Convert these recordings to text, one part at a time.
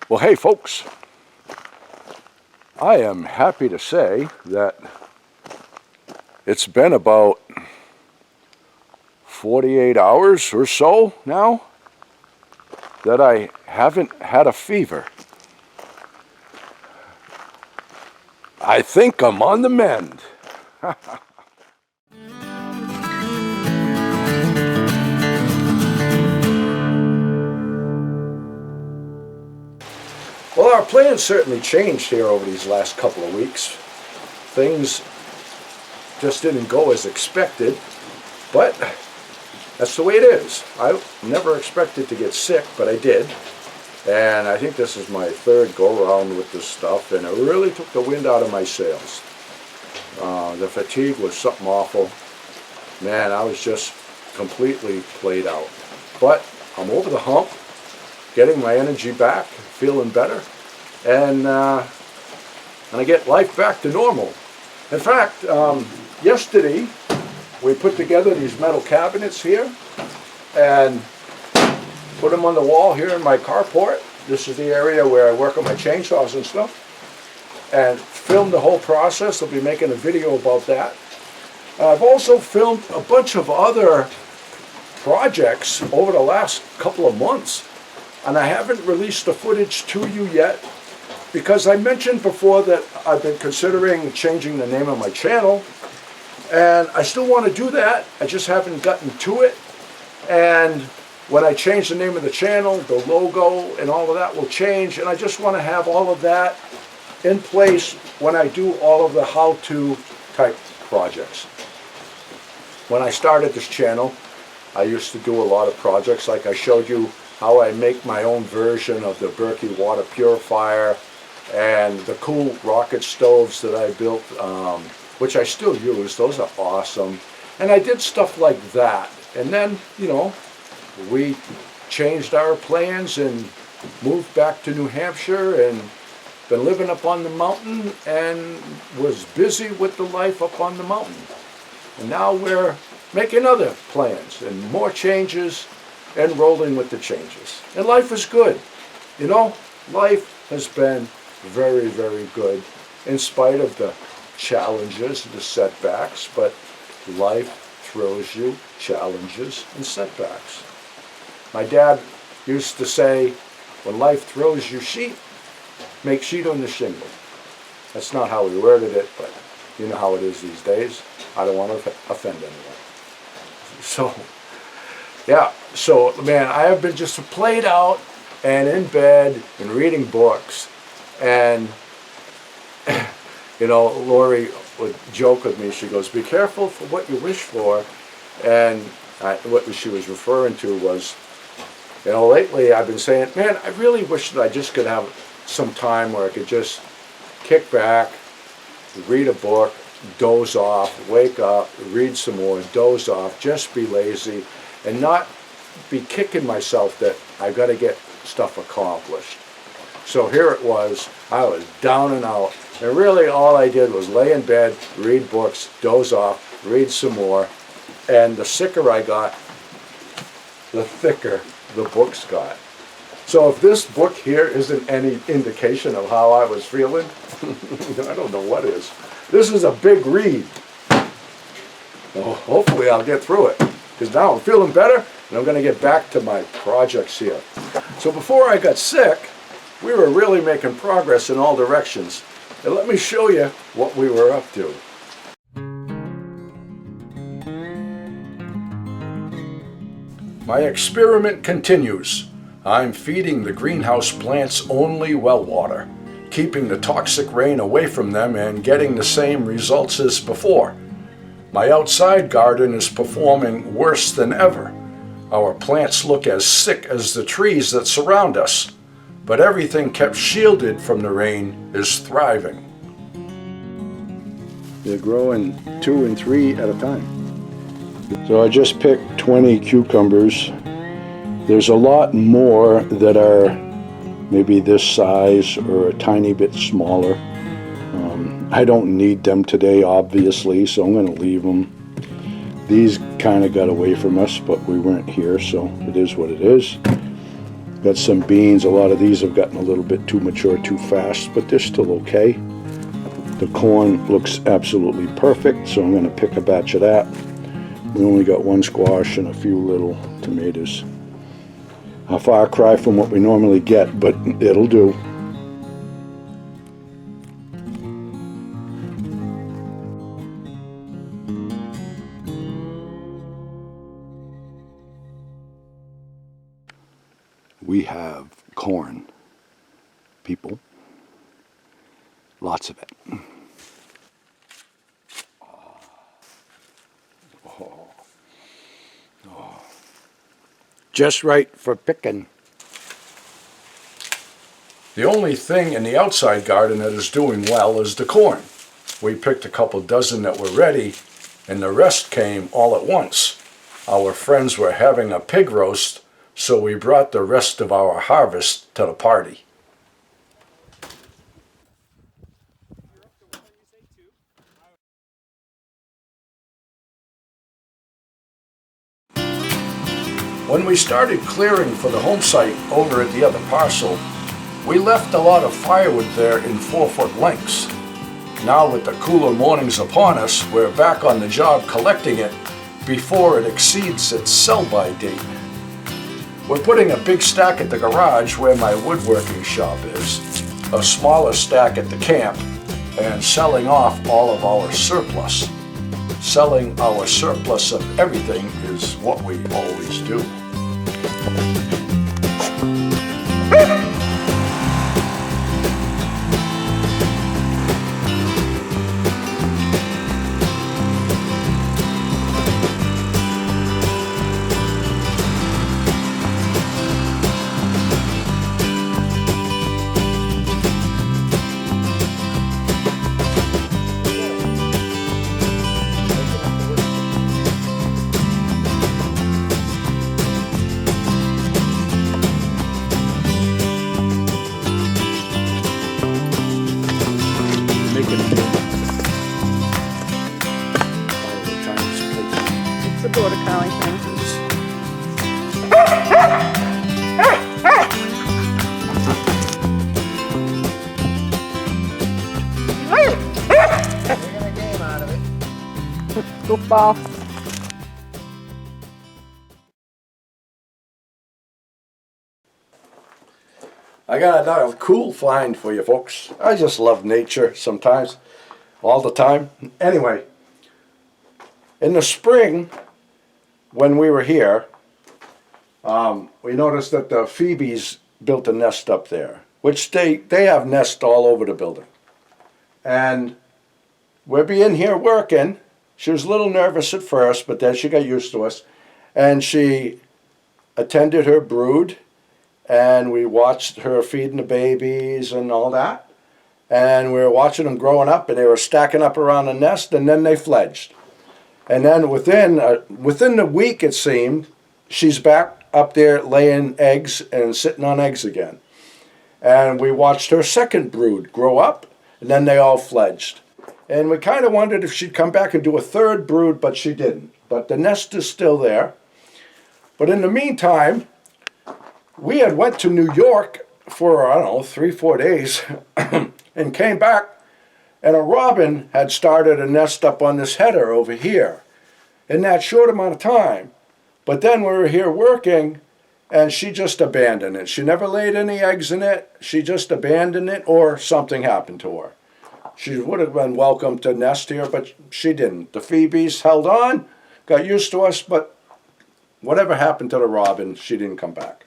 Well, hey folks, I am happy to say that it's been about 48 hours or so now that I haven't had a fever. I think I'm on the mend. Well, our plans certainly changed here over these last couple of weeks. Things just didn't go as expected, but that's the way it is. I never expected to get sick, but I did. And I think this is my third go-around with this stuff, and it really took the wind out of my sails. The fatigue was something awful. Man, I was just completely played out. But I'm over the hump, getting my energy back, feeling better, and I get life back to normal. In fact, yesterday we put together these metal cabinets here and put them on the wall here in my carport. This is the area where I work on my chainsaws and stuff, and filmed the whole process. I'll be making a video about that. I've also filmed a bunch of other projects over the last couple of months, and I haven't released the footage to you yet because I mentioned before that I've been considering changing the name of my channel, and I still want to do that. I just haven't gotten to it. And when I change the name of the channel, the logo and all of that will change, and I just want to have all of that in place when I do all of the how-to type projects. When I started this channel, I used to do a lot of projects, like I showed you how I make my own version of the Berkey water purifier and the cool rocket stoves that I built, which I still use. Those are awesome. And I did stuff like that. And then, you know, we changed our plans and moved back to New Hampshire and been living up on the mountain and was busy with the life up on the mountain. And now we're making other plans and more changes and rolling with the changes. And life is good. You know, life has been very, very good in spite of the challenges, the setbacks, but life throws you challenges and setbacks. My dad used to say, when life throws you sheet, make sheet on the shingle. That's not how he worded it, but you know how it is these days. I don't want to offend anyone. So, yeah, so man, I have been just played out and in bed and reading books. And, you know, Lori would joke with me. She goes, be careful for what you wish for. And what she was referring to was, you know, lately I've been saying, man, I really wish that I just could have some time where I could just kick back, read a book, doze off, wake up, read some more, doze off, just be lazy, and not be kicking myself that I've got to get stuff accomplished. So here it was, I was down and out, and really all I did was lay in bed, read books, doze off, read some more, and the sicker I got, the thicker the books got. So if this book here isn't any indication of how I was feeling, I don't know what is. This is a big read. Well, hopefully I'll get through it, because now I'm feeling better, and I'm going to get back to my projects here. So before I got sick, we were really making progress in all directions. And let me show you what we were up to. My experiment continues. I'm feeding the greenhouse plants only well water, keeping the toxic rain away from them and getting the same results as before. My outside garden is performing worse than ever. Our plants look as sick as the trees that surround us, but everything kept shielded from the rain is thriving. They're growing 2 and 3 at a time. So I just picked 20 cucumbers. There's a lot more that are maybe this size or a tiny bit smaller. I don't need them today, obviously, so I'm going to leave them. These kind of got away from us, but we weren't here, so it is what it is. Got some beans. A lot of these have gotten a little bit too mature too fast, but they're still okay. The corn looks absolutely perfect, so I'm going to pick a batch of that. We only got one squash and a few little tomatoes. A far cry from what we normally get, but it'll do. We have corn, people. Lots of it. Just right for picking. The only thing in the outside garden that is doing well is the corn. We picked a couple dozen that were ready, and the rest came all at once. Our friends were having a pig roast, so we brought the rest of our harvest to the party. When we started clearing for the home site over at the other parcel, we left a lot of firewood there in 4-foot lengths. Now with the cooler mornings upon us, we're back on the job collecting it before it exceeds its sell-by date. We're putting a big stack at the garage where my woodworking shop is, a smaller stack at the camp, and selling off all of our surplus. Selling our surplus of everything is what we always do. It's a border collie thing. Making a game out of it. Goofball. I got another cool find for you folks. I just love nature sometimes, all the time. Anyway, in the spring, when we were here, we noticed that the phoebes built a nest up there, which they have nests all over the building. And we'll be in here working. She was a little nervous at first, but then she got used to us. And she attended her brood, and we watched her feeding the babies and all that. And we were watching them growing up, and they were stacking up around the nest, and then they fledged. And then within the week, it seemed, she's back up there laying eggs and sitting on eggs again. And we watched her second brood grow up, and then they all fledged. And we kind of wondered if she'd come back and do a third brood, but she didn't. But the nest is still there. But in the meantime, we had went to New York for, I don't know, 3-4 days and came back, and a robin had started a nest up on this header over here in that short amount of time. But then we were here working, and she just abandoned it. She never laid any eggs in it. She just abandoned it, or something happened to her. She would have been welcome to nest here, but she didn't. The phoebes held on, got used to us, but whatever happened to the robin, she didn't come back.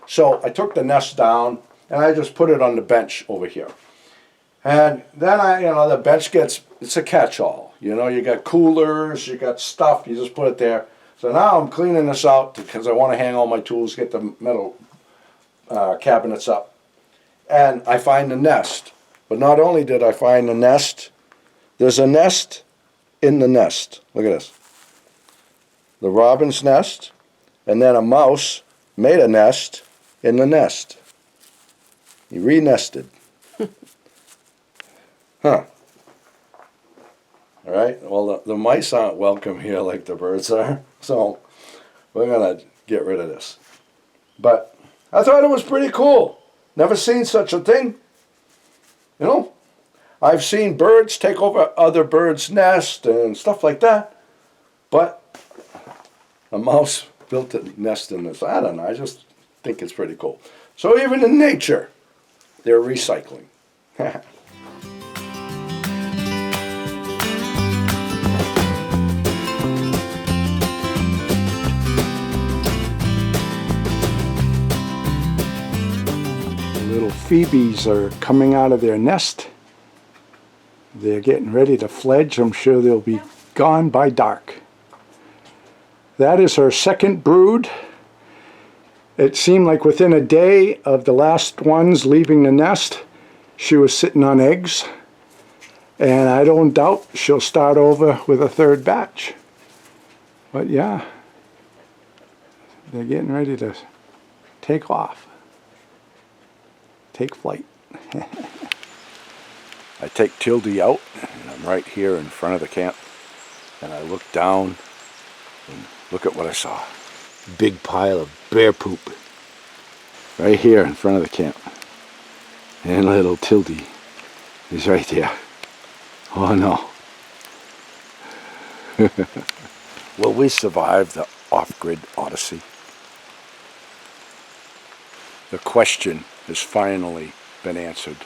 So I took the nest down, and I just put it on the bench over here. And then the bench it's a catch-all. You know, you got coolers, you got stuff, you just put it there. So now I'm cleaning this out because I want to hang all my tools, get the metal cabinets up. And I find the nest. But not only did I find the nest, there's a nest in the nest. Look at this. The robin's nest, and then a mouse made a nest in the nest. He re-nested. Huh. All right, well, the mice aren't welcome here like the birds are, so we're going to get rid of this. But I thought it was pretty cool. Never seen such a thing. You know, I've seen birds take over other birds' nests and stuff like that. But a mouse built a nest in this. I don't know. I just think it's pretty cool. So even in nature, they're recycling. Little Phoebes are coming out of their nest. They're getting ready to fledge. I'm sure they'll be gone by dark. That is her second brood. It seemed like within a day of the last ones leaving the nest, she was sitting on eggs. And I don't doubt she'll start over with a third batch. But yeah, they're getting ready to take off. Take flight. I take Tildy out, and I'm right here in front of the camp, and I look down and look at what I saw. Big pile of bear poop right here in front of the camp, and little Tildy is right there. Oh no. Will we survive the off-grid odyssey? The question has finally been answered.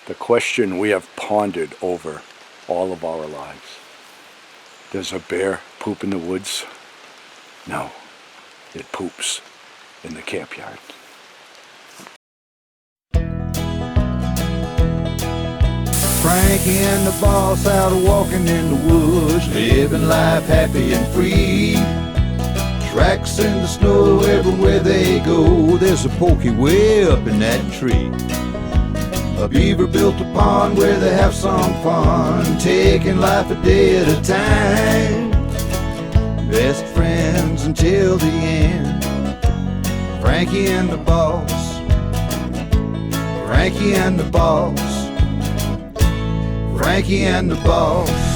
The question we have pondered over all of our lives. Does a bear poop in the woods? No, it poops in the camp yard. Frankie and the boss out walking in the woods, living life happy and free. Tracks in the snow everywhere they go. There's a pokey way up in that tree. A beaver built a pond where they have some fun, taking life a day at a time. Best friends until the end. Frankie and the boss. Frankie and the boss. Frankie and the boss.